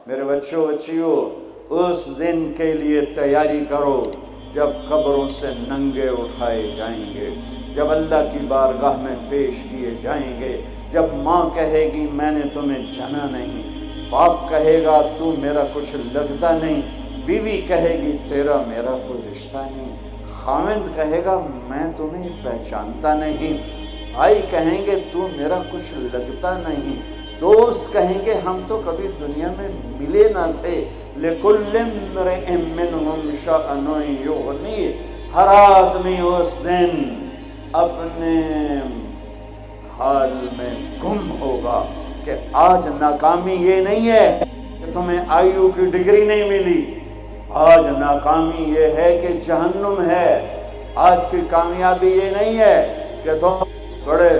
میرے بچوں بچیوں، اس دن کے لیے تیاری کرو جب قبروں سے ننگے اٹھائے جائیں گے، جب اللہ کی بارگاہ میں پیش کیے جائیں گے، جب ماں کہے گی میں نے تمہیں جنا نہیں، باپ کہے گا تو میرا کچھ لگتا نہیں، بیوی کہے گی تیرا میرا کوئی رشتہ نہیں، خاوند کہے گا میں تمہیں پہچانتا نہیں، بھائی کہیں گے تو میرا کچھ لگتا نہیں، دوست کہیں گے ہم تو کبھی دنیا میں ملے نہ تھے، لِكُلِّ امْرِئٍ مِّنْهُمْ شَأْنٌ يُغْنِيهِ، ہر آدمی اس دن اپنے حال میں گم ہوگا کہ آج ناکامی یہ نہیں ہے کہ تمہیں آئیو کی ڈگری نہیں ملی، آج ناکامی یہ ہے کہ جہنم ہے، آج کی کامیابی یہ نہیں ہے کہ تم بڑے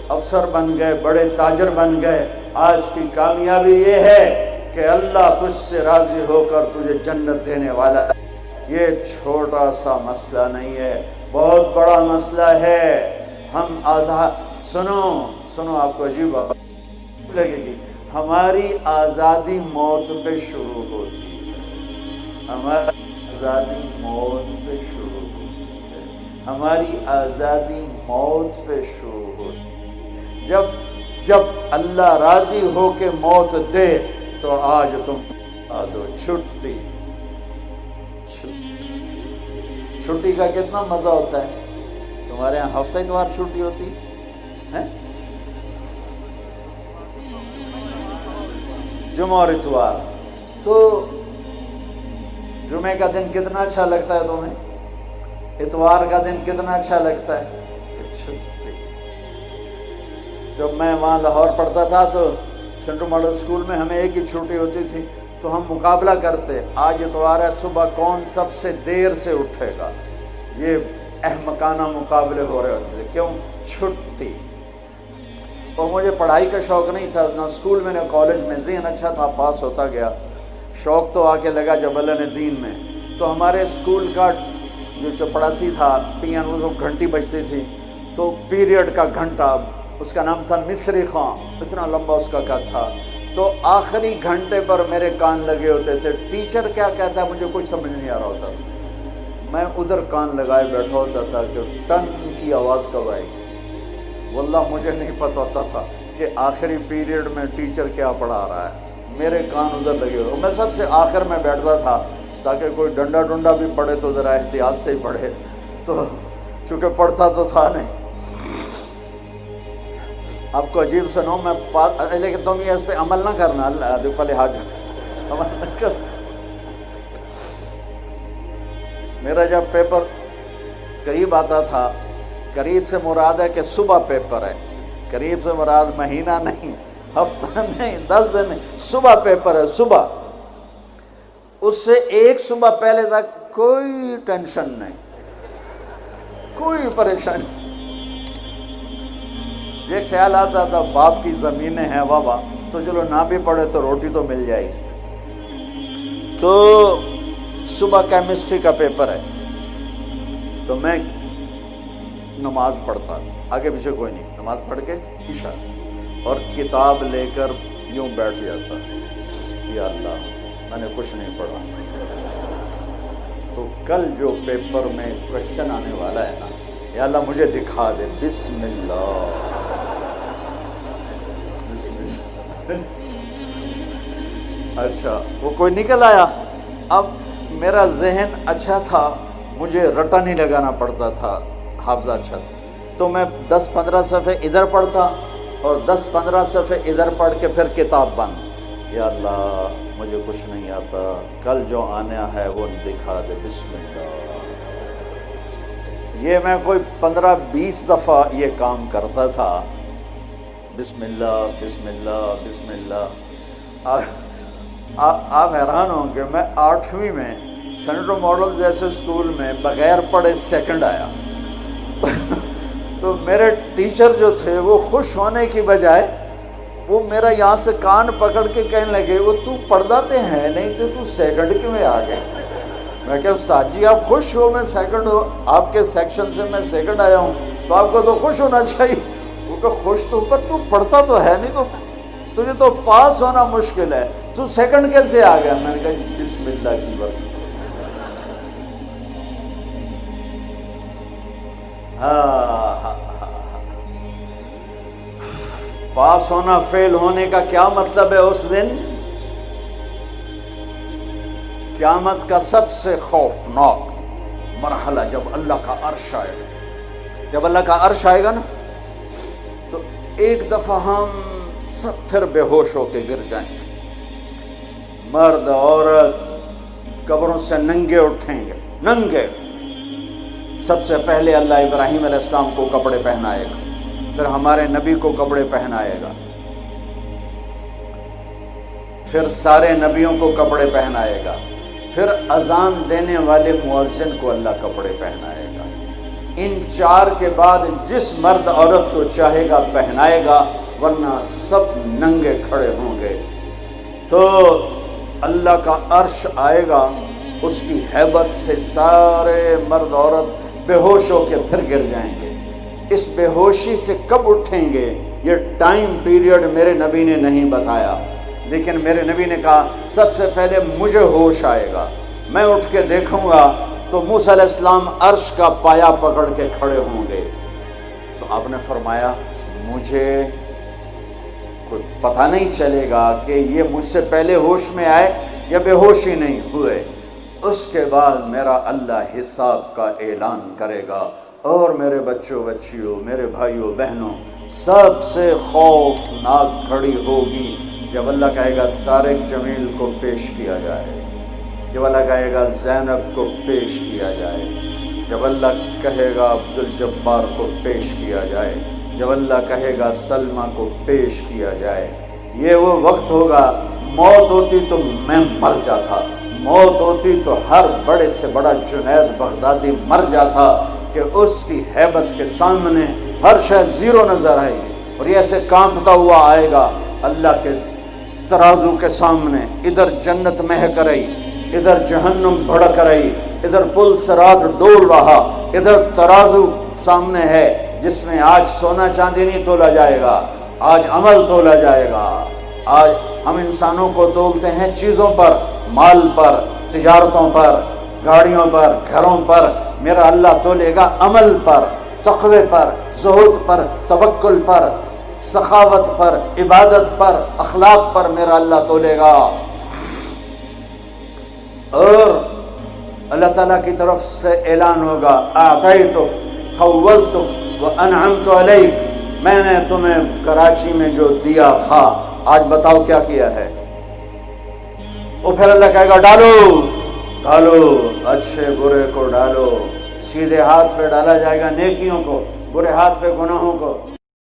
افسر بن گئے، بڑے تاجر بن گئے، آج کی کامیابی یہ ہے کہ اللہ تجھ سے راضی ہو کر تجھے جنت دینے والا ہے۔ یہ چھوٹا سا مسئلہ نہیں ہے، بہت بڑا مسئلہ ہے۔ ہم آزاد، سنو آپ کو عجیب بات لگے گی، ہماری آزادی موت پہ شروع ہوتی ہے، ہماری آزادی موت پہ شروع ہوتی ہے، ہماری آزادی موت پہ شروع ہوتی ہے۔ جب اللہ راضی ہو کے موت دے تو آج تم آ دو چھٹی کا کتنا مزہ ہوتا ہے۔ تمہارے یہاں ہفتہ اتوار چھٹی ہوتی ہے، جمعہ اور اتوار، تو جمعے کا دن کتنا اچھا لگتا ہے تمہیں، اتوار کا دن کتنا اچھا لگتا ہے، چھٹی۔ جب میں وہاں لاہور پڑھتا تھا تو سینٹرل ماڈل اسکول میں ہمیں ایک ہی چھٹی ہوتی تھی، تو ہم مقابلہ کرتے، آج اتوار ہے، صبح کون سب سے دیر سے اٹھے گا، یہ احمقانہ مقابلے ہو رہے ہوتے تھے، کیوں، چھٹی۔ اور مجھے پڑھائی کا شوق نہیں تھا، نہ اسکول میں نہ کالج میں، ذہن اچھا تھا، پاس ہوتا گیا، شوق تو آ کے لگا جب اللہ نے دین میں۔ تو ہمارے اسکول کا جو چپڑاسی تھا، پین وہ گھنٹی بجتی تھی، تو پیریڈ کا گھنٹہ، اس کا نام تھا مصری خان، اتنا لمبا اس کا قد تھا، تو آخری گھنٹے پر میرے کان لگے ہوتے تھے، ٹیچر کیا کہتا ہے مجھے کچھ سمجھ نہیں آ رہا ہوتا، میں ادھر کان لگائے بیٹھا ہوتا تھا کہ ٹن کی آواز کب آئے گی۔ واللہ مجھے نہیں پتہ ہوتا تھا کہ آخری پیریڈ میں ٹیچر کیا پڑھا رہا ہے، میرے کان ادھر لگے ہوئے، میں سب سے آخر میں بیٹھتا تھا تاکہ کوئی ڈنڈا بھی پڑھے تو ذرا احتیاط سے ہی پڑھے، تو چونکہ پڑھتا تو تھا نہیں۔ آپ کو عجیب سنو، میں لیکن تم یہ اس پہ عمل نہ کرنا، اللہ پہلے ہاتھ عمل نہ کر۔ میرا جب پیپر قریب آتا تھا، قریب سے مراد ہے کہ صبح پیپر ہے، قریب سے مراد مہینہ نہیں، ہفتہ نہیں، 10 دن نہیں، صبح پیپر ہے، صبح، اس سے ایک صبح پہلے تک کوئی ٹینشن نہیں، کوئی پریشانی۔ یہ خیال آتا تھا باپ کی زمینیں ہیں بابا، تو چلو نہ بھی پڑھے تو روٹی تو مل جائے گی۔ تو صبح کیمسٹری کا پیپر ہے، تو میں نماز پڑھتا، آگے پیچھے کوئی نہیں، نماز پڑھ کے عشاء، اور کتاب لے کر یوں بیٹھ جاتا، یا اللہ میں نے کچھ نہیں پڑھا، تو کل جو پیپر میں کوشچن آنے والا ہے نا، یا اللہ مجھے دکھا دے، بسم اللہ، اچھا وہ کوئی نکل آیا۔ اب میرا ذہن اچھا تھا، مجھے رٹا نہیں لگانا پڑتا تھا، حافظہ اچھا تھا، تو میں 10-15 صفحے ادھر پڑھتا اور 10-15 صفحے ادھر پڑھ کے پھر کتاب بند، یا اللہ مجھے کچھ نہیں آتا، کل جو آنا ہے وہ دکھا دے، بسم اللہ۔ یہ میں کوئی 15-20 دفعہ یہ کام کرتا تھا، بسم اللہ بسم اللہ بسم اللہ۔ آپ حیران ہوں کہ میں 8ویں میں سینٹرل ماڈل جیسے اسکول میں بغیر پڑھے سیکنڈ آیا، تو میرے ٹیچر جو تھے وہ خوش ہونے کی بجائے وہ میرا یہاں سے کان پکڑ کے کہنے لگے، وہ تو پڑھتا تے ہے نہیں تو سیکنڈ کیوں میں آ گئے؟ میں کہ استاد جی آپ خوش ہو میں سیکنڈ ہو، آپ کے سیکشن سے میں سیکنڈ آیا ہوں، تو آپ کو تو خوش ہونا چاہیے۔ وہ کہ خوش تو، پر تو پڑھتا تو ہے نہیں، تو تجھے تو پاس ہونا مشکل ہے۔ تو سیکنڈ کیسے آ گیا؟ میں نے کہا بسم اللہ کی برکت۔ پاس ہونا فیل ہونے کا کیا مطلب ہے؟ اس دن قیامت کا سب سے خوفناک مرحلہ جب اللہ کا عرش آئے گا، جب اللہ کا عرش آئے گا نا، تو ایک دفعہ ہم سب پھر بے ہوش ہو کے گر جائیں گے، مرد عورت قبروں سے ننگے اٹھیں گے، ننگے۔ سب سے پہلے اللہ ابراہیم علیہ السلام کو کپڑے پہنائے گا، پھر ہمارے نبی کو کپڑے پہنائے گا، پھر سارے نبیوں کو کپڑے پہنائے گا، پھر اذان دینے والے مؤذن کو اللہ کپڑے پہنائے گا۔ ان چار کے بعد جس مرد عورت کو چاہے گا پہنائے گا، ورنہ سب ننگے کھڑے ہوں گے۔ تو اللہ کا عرش آئے گا، اس کی ہیبت سے سارے مرد عورت بے ہوش ہو کے پھر گر جائیں گے۔ اس بے ہوشی سے کب اٹھیں گے یہ ٹائم پیریڈ میرے نبی نے نہیں بتایا، لیکن میرے نبی نے کہا سب سے پہلے مجھے ہوش آئے گا، میں اٹھ کے دیکھوں گا تو موسیٰ علیہ السلام عرش کا پایا پکڑ کے کھڑے ہوں گے۔ تو آپ نے فرمایا مجھے کوئی پتہ نہیں چلے گا کہ یہ مجھ سے پہلے ہوش میں آئے یا بے ہوش ہی نہیں ہوئے۔ اس کے بعد میرا اللہ حساب کا اعلان کرے گا، اور میرے بچوں بچیوں، میرے بھائیوں بہنوں، سب سے خوفناک گھڑی ہوگی جب اللہ کہے گا طارق جمیل کو پیش کیا جائے، جب اللہ کہے گا زینب کو پیش کیا جائے، جب اللہ کہے گا عبدالجبار کو پیش کیا جائے، جب اللہ کہے گا سلمہ کو پیش کیا جائے۔ یہ وہ وقت ہوگا، موت ہوتی تو میں مر جاتا، موت ہوتی تو ہر بڑے سے بڑا جنید بغدادی مر جاتا کہ اس کی ہیبت کے سامنے ہر شے زیرو نظر آئے گی، اور یہ ایسے کانپتا ہوا آئے گا اللہ کے ترازو کے سامنے۔ ادھر جنت مہک رہی، ادھر جہنم بھڑک رہی، ادھر پل صراط ڈول رہا، ادھر ترازو سامنے ہے جس میں آج سونا چاندی نہیں تولا جائے گا، آج عمل تولا جائے گا۔ آج ہم انسانوں کو تولتے ہیں چیزوں پر، مال پر، تجارتوں پر، گاڑیوں پر، گھروں پر، میرا اللہ تولے گا عمل پر، تقوی پر، زہد پر، توکل پر، سخاوت پر، عبادت پر، اخلاق پر میرا اللہ تولے گا۔ اور اللہ تعالیٰ کی طرف سے اعلان ہوگا اعطیتک خولتک وانعمت علیک، میں نے تمہیں کراچی میں جو دیا تھا آج بتاؤ کیا کیا ہے۔ وہ پھر اللہ کہے گا ڈالو ڈالو، اچھے برے کو ڈالو، سیدھے ہاتھ پہ ڈالا جائے گا نیکیوں کو، برے ہاتھ پہ گناہوں کو۔